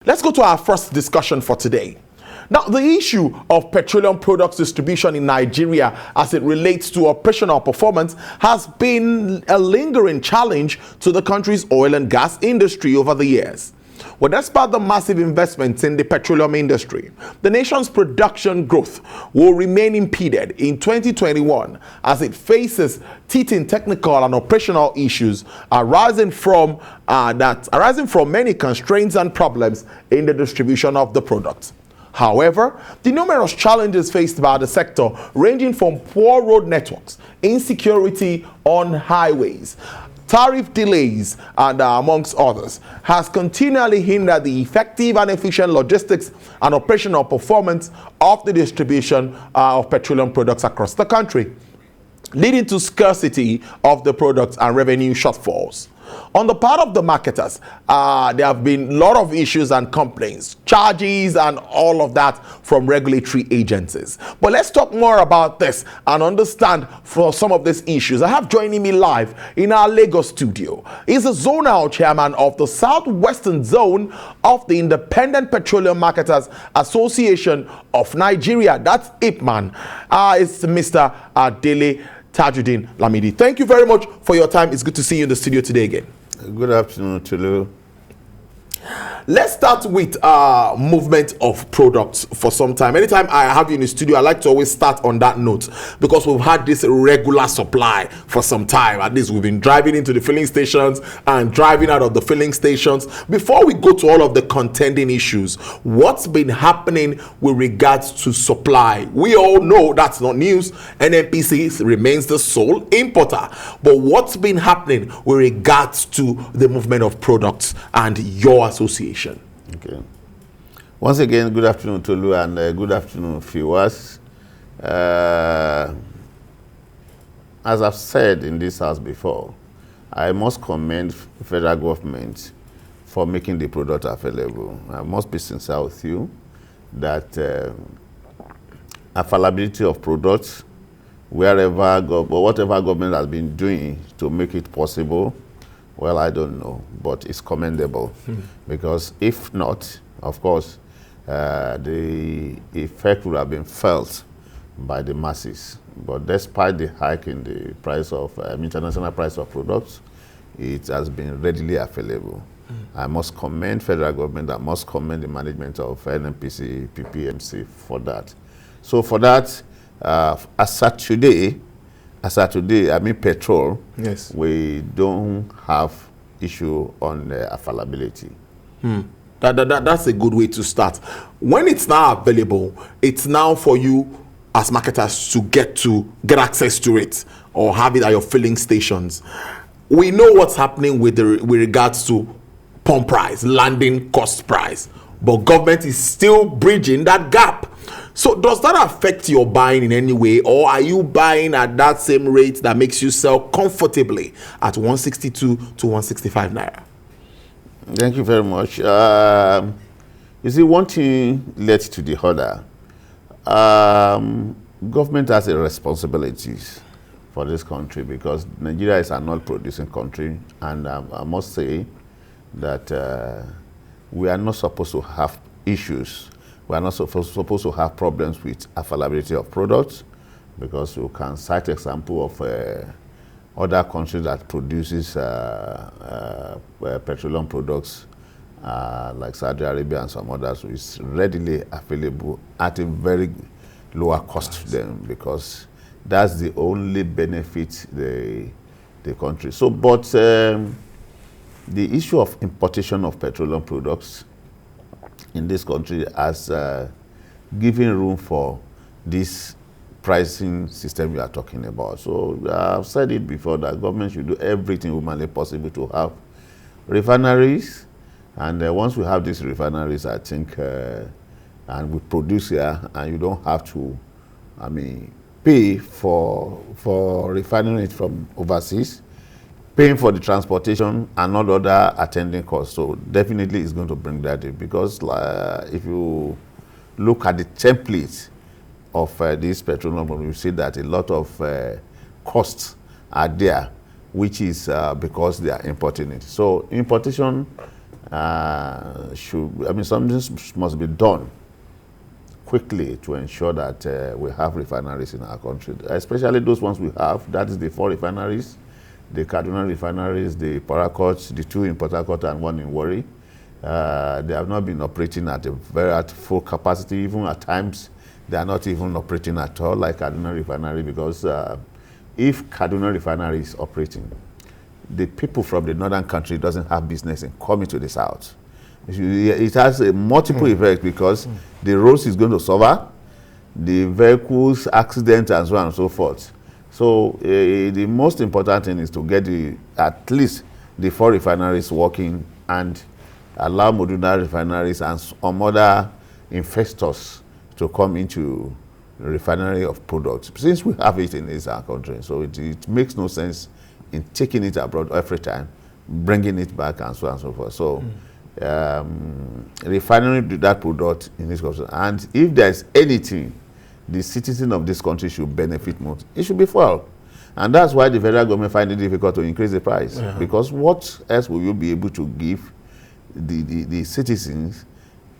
Let's go to our first discussion for today. Now, the issue of petroleum products distribution in Nigeria as it relates to operational performance has been a lingering challenge to the country's oil and gas industry over the years. Well, despite the massive investments in the petroleum industry, the nation's production growth will remain impeded in 2021 as it faces teething technical and operational issues arising from many constraints and problems in the distribution of the product. However, the numerous challenges faced by the sector, ranging from poor road networks, insecurity on highways, tariff delays, and amongst others, has continually hindered the effective and efficient logistics and operational performance of the distribution of petroleum products across the country, leading to scarcity of the products and revenue shortfalls. On the part of the marketers, there have been a lot of issues and complaints, charges and all of that from regulatory agencies. But let's talk more about this and understand for some of these issues. I have joining me live in our Lagos studio is the Zonal chairman of the Southwestern Zone of the Independent Petroleum Marketers Association of Nigeria. That's IPMAN. It's Mr. Dele Tajudeen Lamidi. Thank you very much for your time. It's good to see you in the studio today again. Good afternoon, Tulu. Let's start with movement of products for some time. Anytime I have you in the studio, I like to always start on that note because we've had this regular supply for some time. At least we've been driving into the filling stations and driving out of the filling stations. Before we go to all of the contending issues, what's been happening with regards to supply? We all know that's not news. NNPC remains the sole importer. But what's been happening with regards to the movement of products and your association? Okay. Once again, good afternoon, Tolu, and good afternoon, viewers. As I've said in this house before, I must commend the federal government for making the product available. I must be sincere with you that availability of products, whatever government has been doing to make it possible, well, I don't know, but it's commendable because if not, of course, the effect would have been felt by the masses. But despite the hike in the price of international price of products, it has been readily available. I must commend federal government. I must commend the management of NNPC, PPMC for that. So for that, as at today, I mean petrol, yes, we don't have issue on availability. That's a good way to start. When it's now available, it's now for you as marketers to get access to it or have it at your filling stations. We know what's happening with regards to pump price, landing cost price, but government is still bridging that gap. So does that affect your buying in any way, or are you buying at that same rate that makes you sell comfortably at 162 to 165 naira? Thank you very much. You see, one thing led to the other. Government has a responsibility for this country because Nigeria is an oil-producing country, and I must say that we are not supposed to have issues. We are not supposed to have problems with availability of products because you can cite example of other countries that produces petroleum products like Saudi Arabia and some others, which is readily available at a very lower cost to them because that's the only benefit the country. So, but the issue of importation of petroleum products in this country has given room for this pricing system we are talking about. So I've said it before that government should do everything humanly possible to have refineries, and once we have these refineries, I think, and we produce here, and you don't have to, pay for refining it from overseas, paying for the transportation and all other attending costs. So definitely it's going to bring that in because if you look at the template of this petroleum, you see that a lot of costs are there, which is because they are importing it. So importation something must be done quickly to ensure that we have refineries in our country, especially those ones we have. That is the 4 refineries, the Kaduna refineries, the Paracourt, the 2 in Port Harcourt and 1 in Warri. They have not been operating at full capacity. Even at times, they are not even operating at all, like Kaduna refinery, because if Kaduna refinery is operating, the people from the northern country doesn't have business in coming to the south. It has a multiple effect, because the roads is going to suffer, the vehicles, accidents, and so on and so forth. So the most important thing is to get at least the 4 refineries working and allow modular refineries and some other investors to come into the refinery of products, since we have it in this our country. So it makes no sense in taking it abroad every time, bringing it back, and so on and so forth. So refinery do that product in this country. And if there's anything the citizen of this country should benefit most, it should be fuel. And that's why the federal government find it difficult to increase the price. Because what else will you be able to give the citizens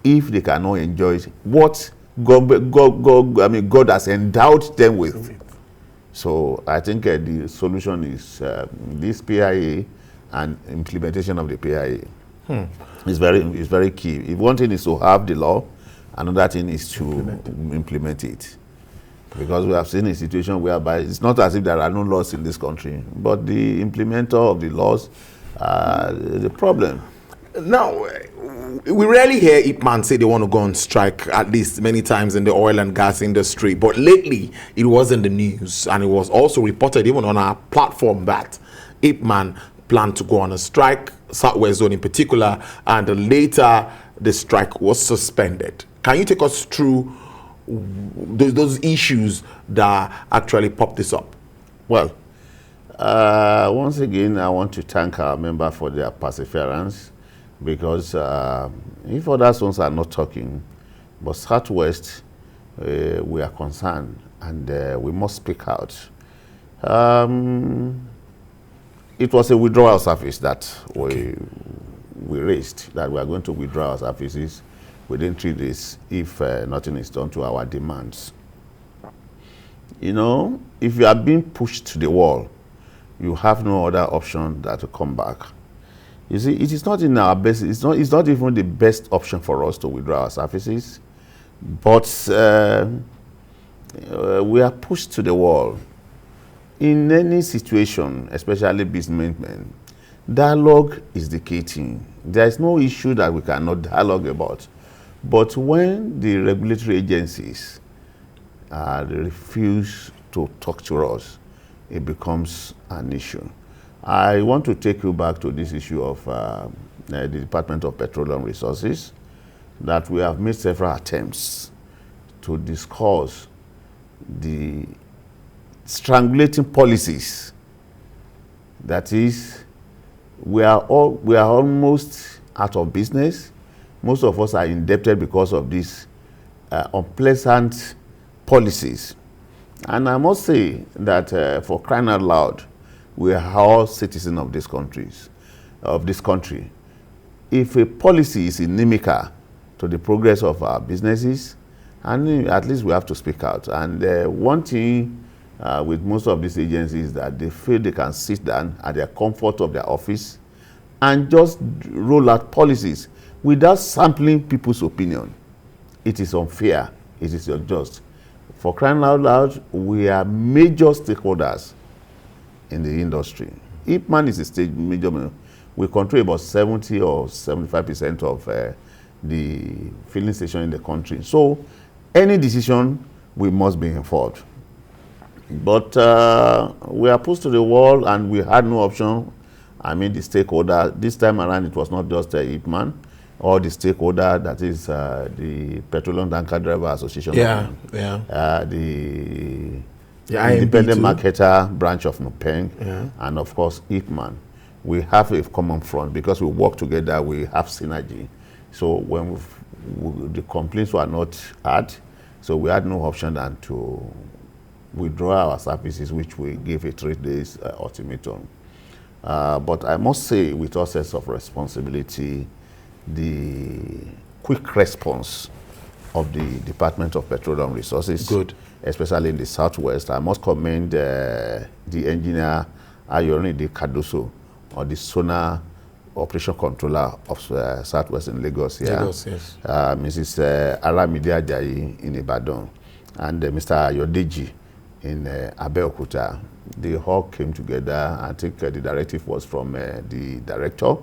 if they cannot enjoy what God has endowed them with? So I think the solution is this PIA and implementation of the PIA. It's very key. If one thing is to have the law, another thing is to implement it. Because we have seen a situation whereby it's not as if there are no laws in this country, but the implementer of the laws is the problem. Now, we rarely hear IPMAN say they want to go on strike, at least many times in the oil and gas industry. But lately, it was in the news, and it was also reported even on our platform that IPMAN planned to go on a strike, Southwest Zone in particular, and later the strike was suspended. Can you take us through those issues that actually popped this up? Well, once again, I want to thank our member for their perseverance, because if other zones are not talking, but Southwest, we are concerned, and we must speak out. It was a withdrawal service that we raised, that we are going to withdraw our services within 3 days if nothing is done to our demands. You know, if you are being pushed to the wall, you have no other option than to come back. You see, it is not in our best, it's not even the best option for us to withdraw our services, but we are pushed to the wall. In any situation, especially businessmen, dialogue is the key thing. There is no issue that we cannot dialogue about. But when the regulatory agencies they refuse to talk to us, it becomes an issue. I want to take you back to this issue of the Department of Petroleum Resources, that we have made several attempts to discuss the strangulating policies. That is, we are almost out of business. Most of us are indebted because of these unpleasant policies. And I must say that for crying out loud, we are all citizens of this country. If a policy is inimical to the progress of our businesses, and at least we have to speak out. And one thing with most of these agencies, that they feel they can sit down at their comfort of their office and just roll out policies without sampling people's opinion. It is unfair. It is unjust. For crying out loud, we are major stakeholders in the industry. IPMAN is a major. We control about 70 or 75% of the filling station in the country. So any decision, we must be involved. But we are pushed to the wall, and we had no option. I mean, the stakeholder, this time around, it was not just IPMAN, or the stakeholder, that is the Petroleum Tanker Driver Association. The independent marketer branch of NUPENG, and of course IPMAN. We have a common front because we work together, we have synergy. So when the complaints were not had, so we had no option than to withdraw our services, which we gave a 3 days ultimatum. But I must say, with all sense of responsibility, the quick response of the Department of Petroleum Resources. Good. Especially in the Southwest. I must commend the engineer Ayorinde Kadoso, or the Zonal Operation Controller of Southwest in Lagos. Yeah? Lagos, yes. Mrs. Aramide Ajayi in Ibadan, and Mr. Ayodeji in Abeokuta. They all came together. I think the directive was from the director,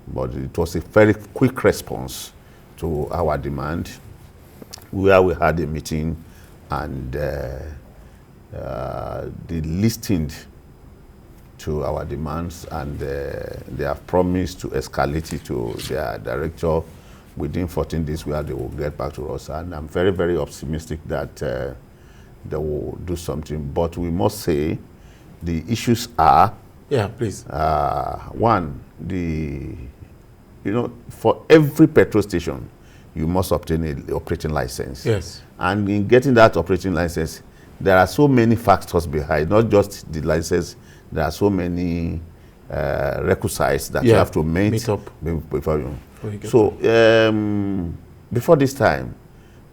but it was a very quick response to our demand, where we had a meeting, and they listened to our demands, and they have promised to escalate it to their director within 14 days, where they will get back to us. And I'm very, very optimistic that they will do something. But we must say the issues are, yeah, please. One, for every petrol station, you must obtain an operating license. Yes. And in getting that operating license, there are so many factors behind, not just the license. There are so many requisites that you have to meet up before you. So before this time,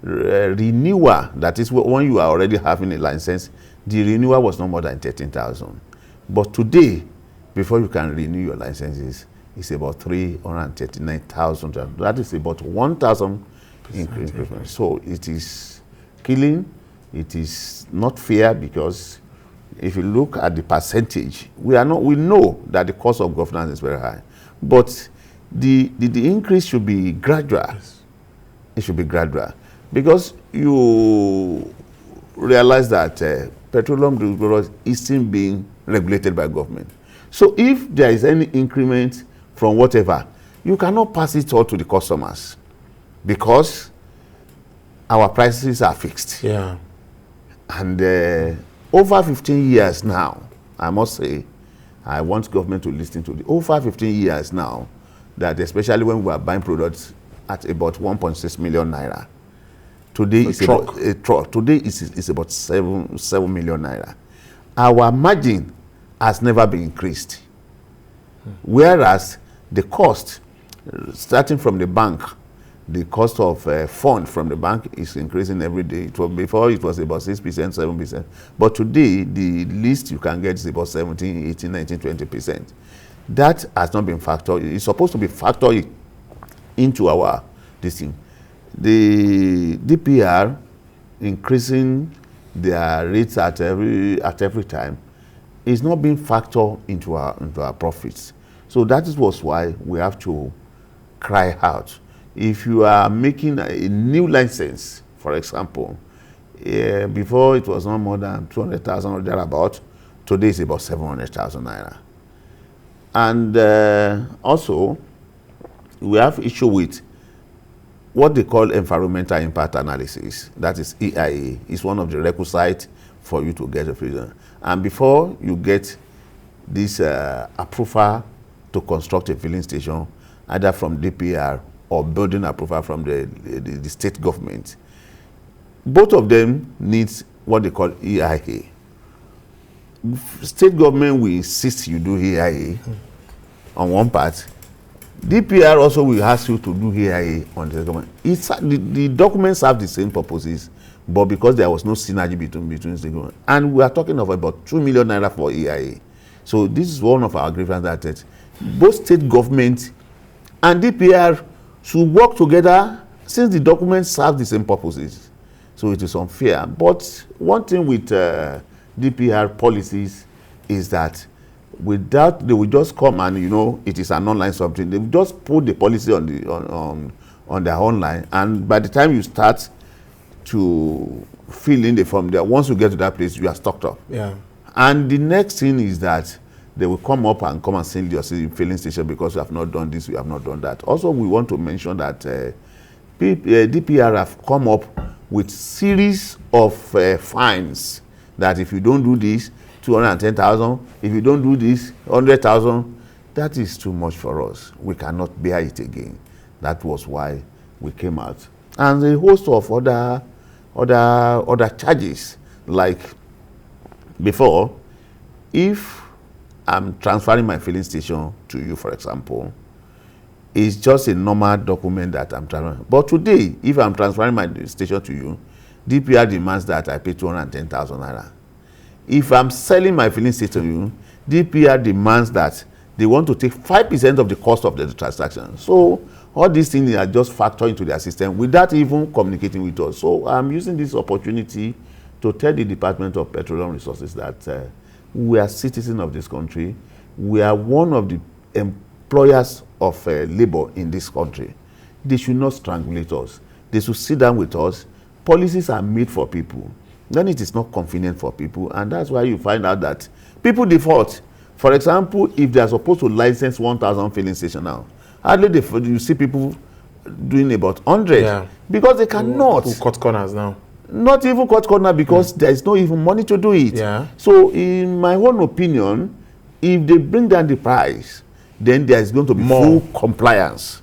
renewal, that is when you are already having a license, the renewal was no more than 13,000. But today, before you can renew your licenses, it's about 339,000. That is about 1,000 increase. So it is killing. It is not fair, because if you look at the percentage, we know that the cost of governance is very high, but the increase should be gradual. Yes. It should be gradual, because you realize that petroleum isn't being regulated by government. So if there is any increment from whatever, you cannot pass it all to the customers, because our prices are fixed. Yeah. And over 15 years now, I must say, I want government to listen to over 15 years now, that especially when we are buying products at about 1.6 million naira. Today it's about a truck. Today it's about 7 million naira. Our margin has never been increased. Whereas the cost, starting from the bank, the cost of fund from the bank is increasing every day. Before it was about 6%, 7%. But today, the least you can get is about 17, 18, 19, 20%. That has not been factored. It's supposed to be factored into our this thing. The DPR increasing their rates at every time is not being factored into our profits. So that was why we have to cry out. If you are making a new license, for example, before it was no more than 200,000 or thereabout, today it's about 700,000 naira. And also, we have issue with what they call environmental impact analysis. That is EIA. It's one of the requisites for you to get a prison. And before you get this approval to construct a filling station, either from DPR or building approval from the state government, both of them needs what they call EIA. State government will insist you do EIA on one part. DPR also will ask you to do EIA on the government. The documents have the same purposes, but because there was no synergy between state government, and we are talking of about 2 million naira for EIA. So this is one of our grievances, that both state government and DPR should work together, since the documents serve the same purposes. So it is unfair. But one thing with DPR policies is that without, they will just come and, it is an online something. They will just put the policy on their online, and by the time you start to fill in the form there, once you get to that place, you are stocked up. Yeah. And the next thing is that they will come and sell your filling station because you have not done this, you have not done that. Also, we want to mention that DPR have come up with series of fines, that if you don't do this, 210,000. If you don't do this, 100,000. That is too much for us. We cannot bear it again. That was why we came out. And a host of other charges, like before, if I'm transferring my filling station to you, for example, It's just a normal document that I'm transferring. But today, if I'm transferring my station to you, DPR demands that I pay 210,000 naira. If I'm selling my filling station to you, DPR demands that they want to take 5% of the cost of the transaction. So all these things are just factored into their system without even communicating with us. So I'm using this opportunity to tell the Department of Petroleum Resources that we are citizens of this country. We are one of the employers of labor in this country. They should not strangulate us. They should sit down with us. Policies are made for people. Then it is not convenient for people, and that's why you find out that people default. For example, if they are supposed to license 1,000 filling stations now, hardly you see people doing about 100 because they cannot. Who cut corners now? Not even cut corner because there is no even money to do it. So in my own opinion, if they bring down the price, then there is going to be full compliance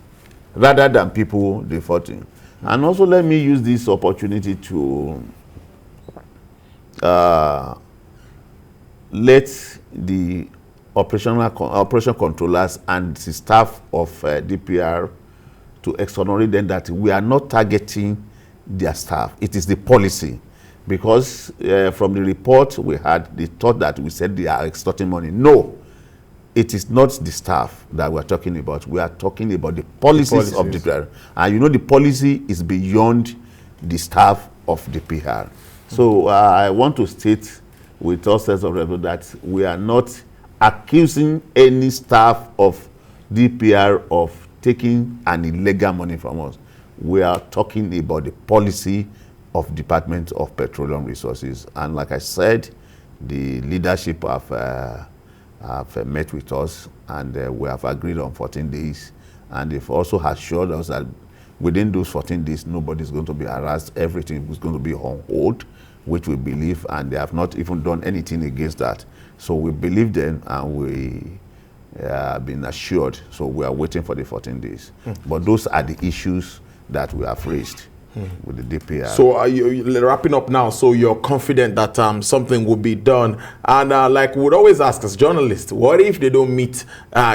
rather than people defaulting. And also let me use this opportunity to let the operation controllers and the staff of DPR to exonerate them that we are not targeting their staff. It is the policy, because from the report we had, they thought that we said they are extorting money. No, it is not the staff that we are talking about. We are talking about the policies of DPR, and you know the policy is beyond the staff of DPR. So I want to state with all sense of reverence that we are not accusing any staff of DPR of taking an illegal money from us. We are talking about the policy of Department of Petroleum Resources. And like I said, the leadership have met with us, and we have agreed on 14 days. And they've also assured us that within those 14 days, nobody is going to be harassed. Everything is going to be on hold, which we believe, and they have not even done anything against that. So we believe them, and we have been assured. So we are waiting for the 14 days. But those are the issues that we have raised with the DPR. So are you wrapping up now? So you're confident that something will be done? And like we would always ask as journalists, what if they don't meet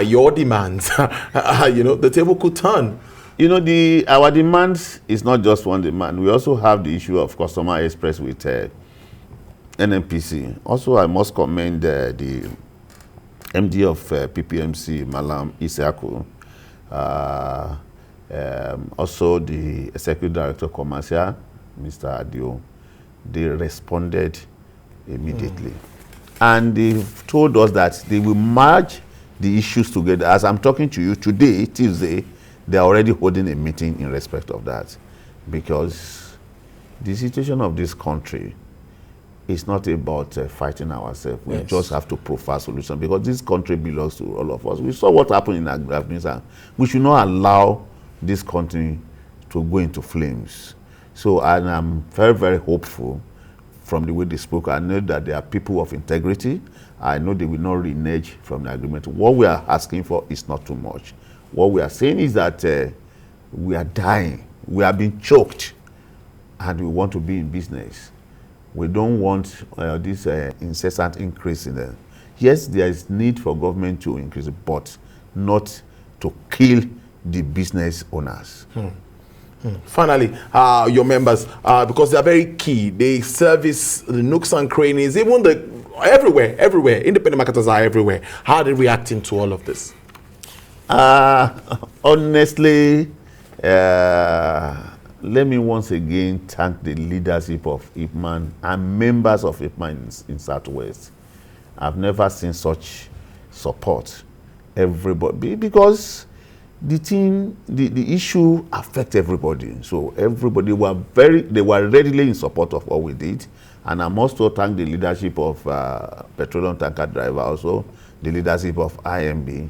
your demands? You know, the table could turn. You know, our demands is not just one demand. We also have the issue of customer express with NNPC. Also, I must commend the MD of PPMC, Malam Isiaku. Also, the Executive Director of Commercial, Mr. Adio. They responded immediately. And they've told us that they will merge the issues together. As I'm talking to you today, Tuesday, they are already holding a meeting in respect of that, because the situation of this country is not about fighting ourselves. We just have to provide solutions, because this country belongs to all of us. We saw what happened in Afghanistan. We should not allow this country to go into flames. So, and I'm very, very hopeful from the way they spoke. I know that they are people of integrity. I know they will not renege from the agreement. What we are asking for is not too much. What we are saying is that we are dying. We are being choked, and we want to be in business. We don't want this incessant increase in the. Yes, there is need for government to increase it, but not to kill the business owners. Finally, your members, because they are very key, they service the nooks and crannies, even everywhere. Independent marketers are everywhere. How are they reacting to all of this? Honestly, let me once again thank the leadership of IPMAN and members of IPMAN in Southwest. I've never seen such support. Everybody, because the issue affects everybody. So everybody they were readily in support of what we did. And I must also thank the leadership of Petroleum Tanker Driver, also the leadership of IMB.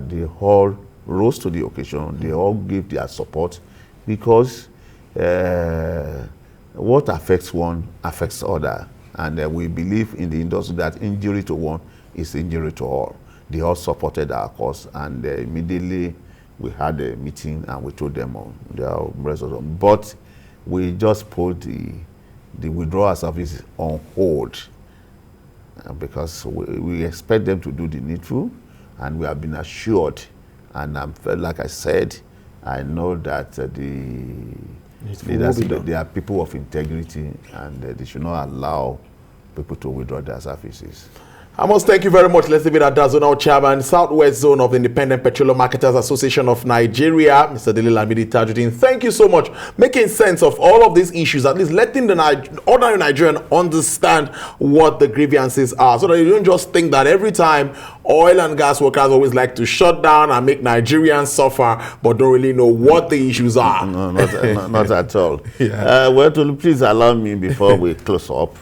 They all rose to the occasion. They all gave their support, because what affects one affects other. And we believe in the industry that injury to one is injury to all. They all supported our cause, and immediately we had a meeting and we told them on their results. But we just put the withdrawal service on hold, because we expect them to do the needful, and we have been assured And like I said, I know that the leaders, they are people of integrity, and they should not allow people to withdraw their services. I must thank you very much. Let's leave it at that. Zonal Chairman, Southwest Zone of the Independent Petroleum Marketers Association of Nigeria, Mr. Dele Tajudeen. Thank you so much. Making sense of all of these issues, at least letting the ordinary Nigerian understand what the grievances are, so that you don't just think that every time oil and gas workers always like to shut down and make Nigerians suffer, but don't really know what the issues are. No, not at all. Yeah. Well, please allow me before we close up.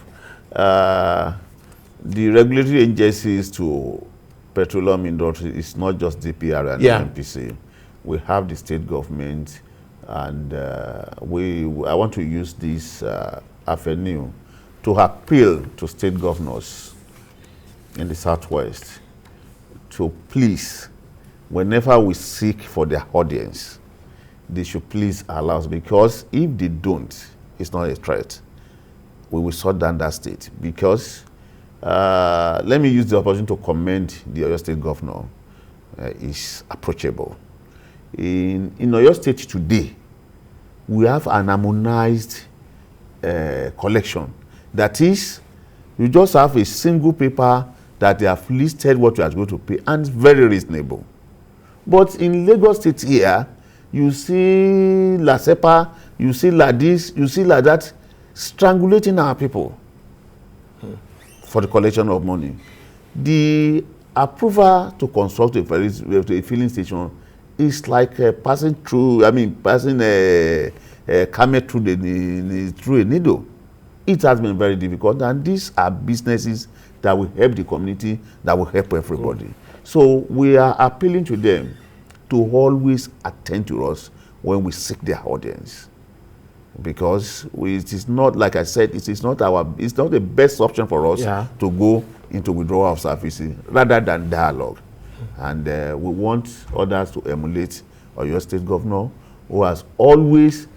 The regulatory agencies to petroleum industry is not just DPR and MPC. We have the state government, and I want to use this avenue to appeal to state governors in the Southwest to please, whenever we seek for their audience, they should please allow us, because if they don't, it's not a threat. We will shut down that state, because let me use the opportunity to commend the Oyo State Governor. Is approachable. In Oyo State today, we have an harmonized collection. That is, you just have a single paper that they have listed what you are going to pay, and it's very reasonable. But in Lagos State here, you see La Sepa, you see like this, you see like that, strangulating our people for the collection of money. The approval to construct a filling station is like passing through, passing a camel through a needle. It has been very difficult, and these are businesses that will help the community, that will help everybody. So we are appealing to them to always attend to us when we seek their audience. Because it is not, like I said, it's not the best option for us to go into withdrawal of services rather than dialogue. And we want others to emulate Oyo State Governor, who has always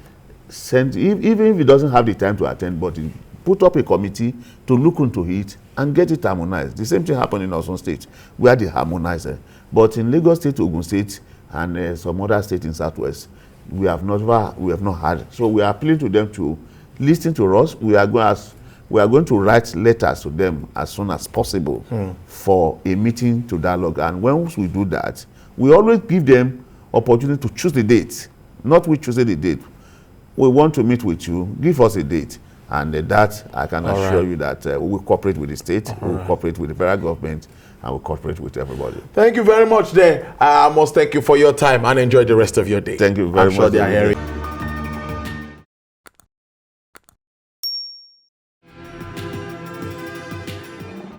sent, even if he doesn't have the time to attend, but he put up a committee to look into it and get it harmonized. The same thing happened in Osun State, where they harmonized it. But in Lagos State, Ogun State, and some other states in Southwest, we have not had. So we are appealing to them to listen to us. We are going to write letters to them as soon as possible for a meeting to dialogue. And once we do that, we always give them opportunity to choose the date. Not we choose the date. We want to meet with you. Give us a date. And that I can assure you that we will cooperate with the state, we will cooperate with the federal government, and we will cooperate with everybody. Thank you very much there. I must thank you for your time, and enjoy the rest of your day. Thank you very much. They are hearing.